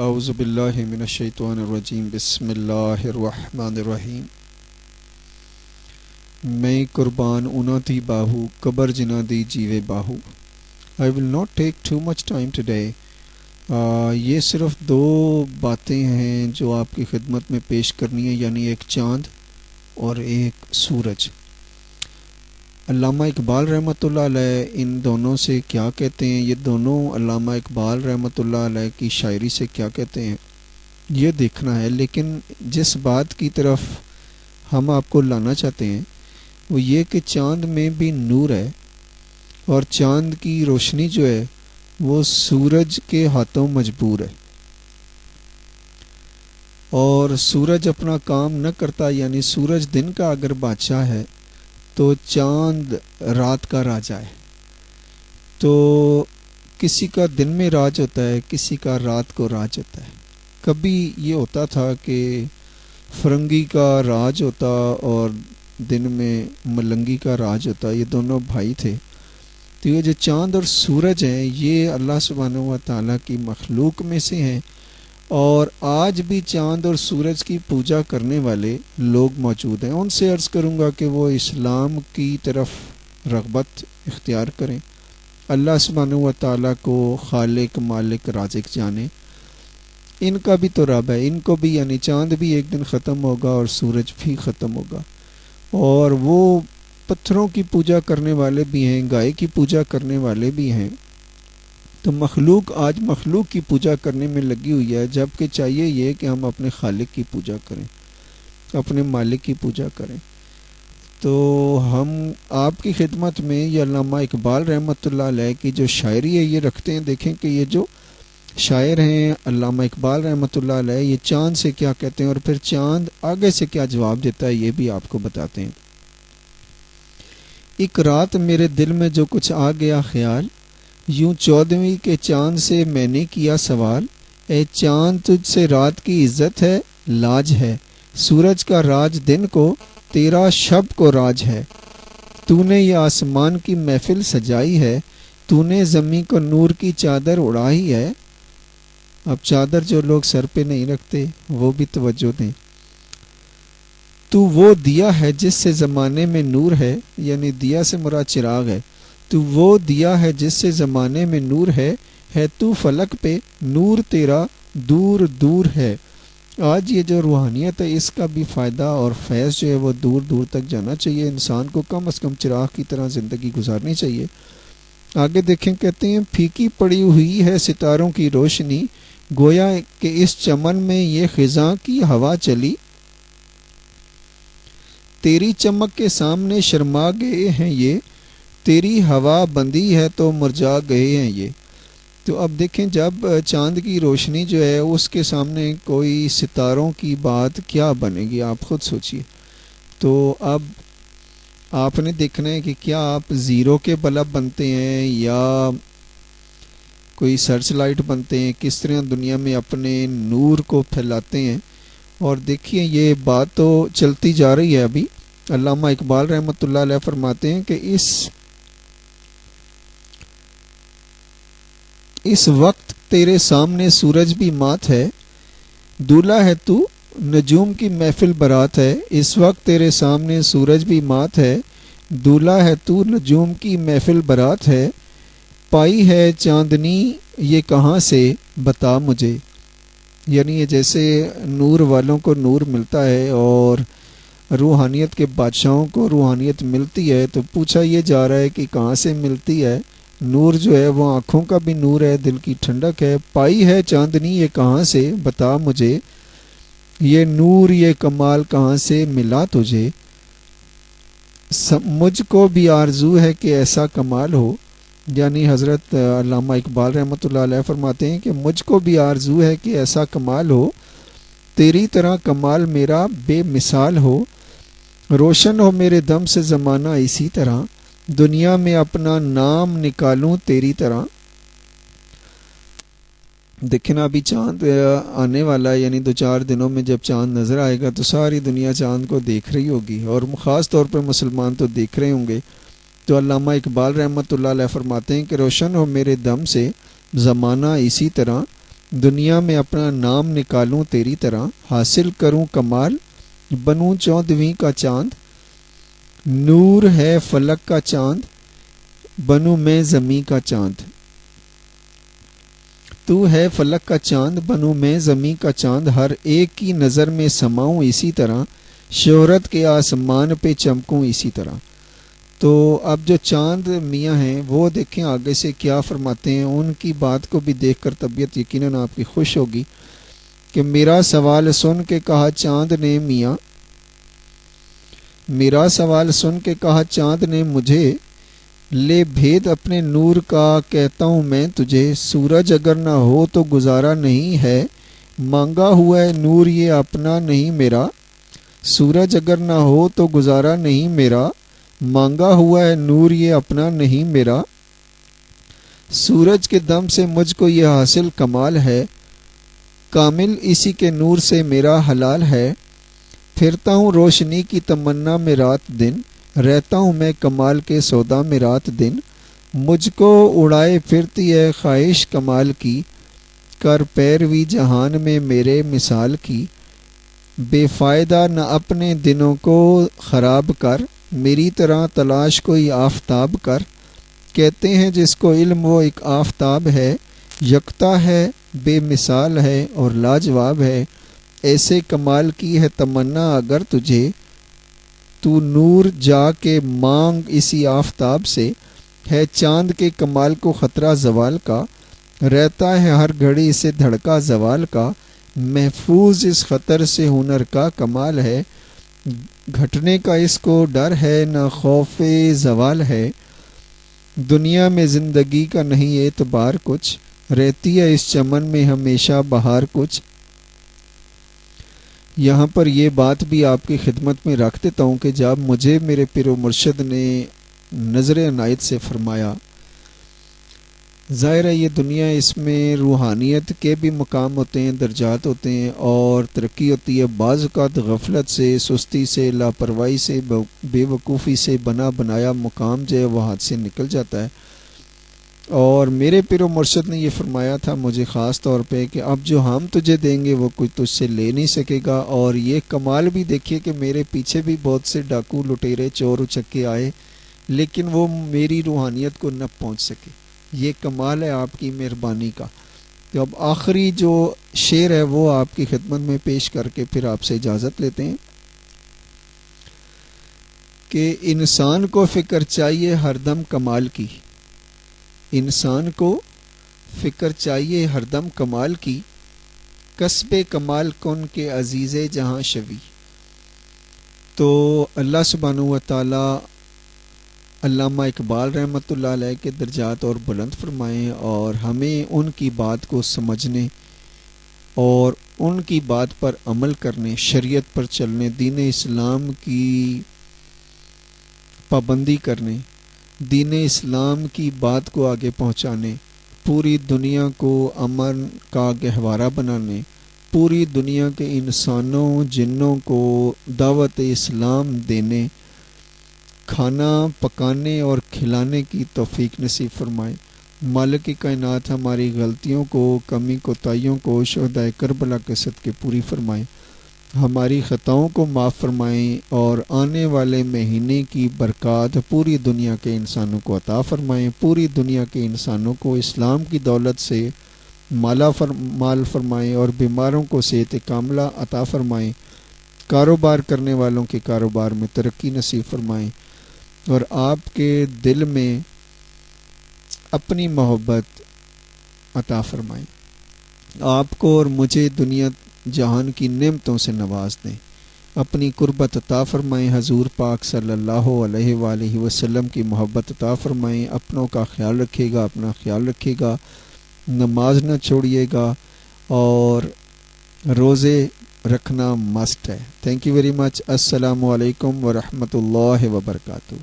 اعوذ باللہ من الشیطان الرجیم بسم اللہ الرحمن الرحیم میں قربان اونا تھی باہو قبر جنا دی جیوے Bahu. I will not take too much time today. یہ صرف دو باتیں ہیں جو آپ کی خدمت میں پیش کرنی ہے، یعنی ایک چاند اور ایک سورج. علامہ اقبال رحمۃ اللہ علیہ ان دونوں سے کیا کہتے ہیں، یہ دونوں علامہ اقبال رحمۃ اللہ علیہ کی شاعری سے کیا کہتے ہیں، یہ دیکھنا ہے. لیکن جس بات کی طرف ہم آپ کو لانا چاہتے ہیں وہ یہ کہ چاند میں بھی نور ہے، اور چاند کی روشنی جو ہے وہ سورج کے ہاتھوں مجبور ہے، اور سورج اپنا کام نہ کرتا. یعنی سورج دن کا اگر بادشاہ ہے تو چاند رات کا راجا ہے. تو کسی کا دن میں راج ہوتا ہے، کسی کا رات کو راج ہوتا ہے. کبھی یہ ہوتا تھا کہ فرنگی کا راج ہوتا اور دن میں ملنگی کا راج ہوتا، یہ دونوں بھائی تھے. تو یہ جو چاند اور سورج ہیں یہ اللہ سبحانہ و تعالیٰ کی مخلوق میں سے ہیں، اور آج بھی چاند اور سورج کی پوجا کرنے والے لوگ موجود ہیں. ان سے عرض کروں گا کہ وہ اسلام کی طرف رغبت اختیار کریں، اللہ سبحانہ و تعالیٰ کو خالق مالک رازق جانیں. ان کا بھی تو رب ہے، ان کو بھی، یعنی چاند بھی ایک دن ختم ہوگا اور سورج بھی ختم ہوگا. اور وہ پتھروں کی پوجا کرنے والے بھی ہیں، گائے کی پوجا کرنے والے بھی ہیں. تو مخلوق آج مخلوق کی پوجا کرنے میں لگی ہوئی ہے، جبکہ چاہیے یہ کہ ہم اپنے خالق کی پوجا کریں، اپنے مالک کی پوجا کریں. تو ہم آپ کی خدمت میں یہ علامہ اقبال رحمۃ اللہ علیہ کی جو شاعری ہے یہ رکھتے ہیں. دیکھیں کہ یہ جو شاعر ہیں علامہ اقبال رحمۃ اللہ علیہ یہ چاند سے کیا کہتے ہیں، اور پھر چاند آگے سے کیا جواب دیتا ہے یہ بھی آپ کو بتاتے ہیں. ایک رات میرے دل میں جو کچھ آ گیا خیال، یوں 14ویں کے چاند سے میں نے کیا سوال. اے چاند تجھ سے رات کی عزت ہے، لاج ہے، سورج کا راج دن کو، تیرا شب کو راج ہے. تو نے یہ آسمان کی محفل سجائی ہے، تو نے زمین کو نور کی چادر اڑائی ہے. اب چادر جو لوگ سر پہ نہیں رکھتے وہ بھی توجہ دیں. تو وہ دیا ہے جس سے زمانے میں نور ہے، یعنی دیا سے مراد چراغ ہے. تو وہ دیا ہے جس سے زمانے میں نور ہے تو فلک پہ نور تیرا دور دور ہے. آج یہ جو روحانیت ہے اس کا بھی فائدہ اور فیض جو ہے وہ دور دور تک جانا چاہیے. انسان کو کم از کم چراغ کی طرح زندگی گزارنی چاہیے. آگے دیکھیں، کہتے ہیں پھیکی پڑی ہوئی ہے ستاروں کی روشنی، گویا کہ اس چمن میں یہ خزاں کی ہوا چلی. تیری چمک کے سامنے شرما گئے ہیں یہ، تیری ہوا بندی ہے تو مرجا گئے ہیں یہ. تو اب دیکھیں جب چاند کی روشنی جو ہے اس کے سامنے کوئی ستاروں کی بات کیا بنے گی، آپ خود سوچئے. تو اب آپ نے دیکھنا ہے کہ کیا آپ زیرو کے بلب بنتے ہیں یا کوئی سرچ لائٹ بنتے ہیں، کس طرح دنیا میں اپنے نور کو پھیلاتے ہیں. اور دیکھیے یہ بات تو چلتی جا رہی ہے. ابھی علامہ اقبال رحمۃ اللہ علیہ فرماتے ہیں کہ اس وقت تیرے سامنے سورج بھی مات ہے، دولہا ہے تو نجوم کی محفل برات ہے. اس وقت تیرے سامنے سورج بھی مات ہے، دولہا ہے تو نجوم کی محفل برات ہے. پائی ہے چاندنی یہ کہاں سے بتا مجھے. یعنی یہ جیسے نور والوں کو نور ملتا ہے اور روحانیت کے بادشاہوں کو روحانیت ملتی ہے، تو پوچھا یہ جا رہا ہے کہ کہاں سے ملتی ہے. نور جو ہے وہ آنکھوں کا بھی نور ہے، دل کی ٹھنڈک ہے. پائی ہے چاندنی یہ کہاں سے بتا مجھے، یہ نور یہ کمال کہاں سے ملا تجھے. مجھ کو بھی آرزو ہے کہ ایسا کمال ہو. یعنی حضرت علامہ اقبال رحمۃ اللہ علیہ فرماتے ہیں کہ مجھ کو بھی آرزو ہے کہ ایسا کمال ہو، تیری طرح کمال میرا بے مثال ہو. روشن ہو میرے دم سے زمانہ اسی طرح، دنیا میں اپنا نام نکالوں تیری طرح. دیکھنا ابھی چاند آنے والا ہے، یعنی 2-4 دنوں میں جب چاند نظر آئے گا تو ساری دنیا چاند کو دیکھ رہی ہوگی، اور خاص طور پر مسلمان تو دیکھ رہے ہوں گے. تو علامہ اقبال رحمۃ اللہ علیہ فرماتے ہیں کہ روشن ہو میرے دم سے زمانہ اسی طرح، دنیا میں اپنا نام نکالوں تیری طرح، حاصل کروں کمال، بنوں 14ویں کا چاند، نور ہے فلک کا چاند، بنوں میں زمیں کا چاند۔ تو ہے فلک کا چاند، بنوں میں زمیں کا چاند، ہر ایک کی نظر میں سماؤں اسی طرح، شہرت کے آسمان پہ چمکوں اسی طرح۔ تو اب جو چاند میاں ہیں وہ دیکھیں آگے سے کیا فرماتے ہیں، ان کی بات کو بھی دیکھ کر طبیعت یقیناً آپ کی خوش ہوگی کہ میرا سوال سن کے کہا چاند نے میاں، میرا سوال سن کے کہا چاند نے مجھے، لے بھید اپنے نور کا کہتا ہوں میں تجھے، سورج اگر نہ ہو تو گزارا نہیں ہے، مانگا ہوا ہے نور یہ اپنا نہیں میرا، سورج اگر نہ ہو تو گزارا نہیں میرا، مانگا ہوا ہے نور یہ اپنا نہیں میرا، سورج کے دم سے مجھ کو یہ حاصل کمال ہے، کامل اسی کے نور سے میرا حلال ہے، پھرتا ہوں روشنی کی تمنا میں رات دن، رہتا ہوں میں کمال کے سودا میں رات دن، مجھ کو اڑائے پھرتی ہے خواہش کمال کی، کر پیروی جہان میں میرے مثال کی، بے فائدہ نہ اپنے دنوں کو خراب کر، میری طرح تلاش کوئی آفتاب کر، کہتے ہیں جس کو علم وہ ایک آفتاب ہے، یکتا ہے بے مثال ہے اور لاجواب ہے، ایسے کمال کی ہے تمنا اگر تجھے، تو نور جا کے مانگ اسی آفتاب سے، ہے چاند کے کمال کو خطرہ زوال کا، رہتا ہے ہر گھڑی اسے دھڑکا زوال کا، محفوظ اس خطر سے ہنر کا کمال ہے، گھٹنے کا اس کو ڈر ہے نہ خوف زوال ہے، دنیا میں زندگی کا نہیں اعتبار کچھ، رہتی ہے اس چمن میں ہمیشہ بہار کچھ۔ یہاں پر یہ بات بھی آپ کی خدمت میں رکھ دیتا ہوں کہ جب مجھے میرے پیر و مرشد نے نظر عنایت سے فرمایا، ظاہر ہے یہ دنیا اس میں روحانیت کے بھی مقام ہوتے ہیں، درجات ہوتے ہیں اور ترقی ہوتی ہے، بعض اوقات غفلت سے، سستی سے، لاپرواہی سے، بے وقوفی سے بنا بنایا مقام جو ہے وہ ہاتھ سے نکل جاتا ہے۔ اور میرے پیر و مرشد نے یہ فرمایا تھا مجھے خاص طور پہ کہ اب جو ہم تجھے دیں گے وہ کوئی تجھ سے لے نہیں سکے گا، اور یہ کمال بھی دیکھیے کہ میرے پیچھے بھی بہت سے ڈاکو لٹیرے چور اچکے آئے لیکن وہ میری روحانیت کو نہ پہنچ سکے، یہ کمال ہے آپ کی مہربانی کا۔ تو اب آخری جو شعر ہے وہ آپ کی خدمت میں پیش کر کے پھر آپ سے اجازت لیتے ہیں کہ انسان کو فکر چاہیے ہر دم کمال کی، انسان کو فکر چاہیے ہر دم کمال کی، کسب کمال کن کے عزیز جہاں شوی۔ تو اللہ سبحانہ و تعالی علامہ اقبال رحمۃ اللہ علیہ کے درجات اور بلند فرمائیں، اور ہمیں ان کی بات کو سمجھنے اور ان کی بات پر عمل کرنے، شریعت پر چلنے، دین اسلام کی پابندی کرنے، دین اسلام کی بات کو آگے پہنچانے، پوری دنیا کو امن کا گہوارہ بنانے، پوری دنیا کے انسانوں جنوں کو دعوت اسلام دینے، کھانا پکانے اور کھلانے کی توفیق نصیب فرمائے۔ مالک کائنات ہماری غلطیوں کو، کمی کوتاہیوں کو شہدائے کربلا کے صدقے پوری فرمائیں، ہماری خطاؤں کو معاف فرمائیں، اور آنے والے مہینے کی برکات پوری دنیا کے انسانوں کو عطا فرمائیں، پوری دنیا کے انسانوں کو اسلام کی دولت سے مال فرمائیں، اور بیماروں کو صحت کاملہ عطا فرمائیں، کاروبار کرنے والوں کے کاروبار میں ترقی نصیب فرمائیں، اور آپ کے دل میں اپنی محبت عطا فرمائیں، آپ کو اور مجھے دنیا جہان کی نعمتوں سے نواز دیں، اپنی قربت عطا فرمائیں، حضور پاک صلی اللہ علیہ وآلہ وسلم کی محبت عطا فرمائیں، اپنوں کا خیال رکھیے گا، اپنا خیال رکھیے گا، نماز نہ چھوڑیے گا، اور روزے رکھنا مسٹ ہے۔ Thank you very much. السلام علیکم ورحمۃ اللہ وبرکاتہ۔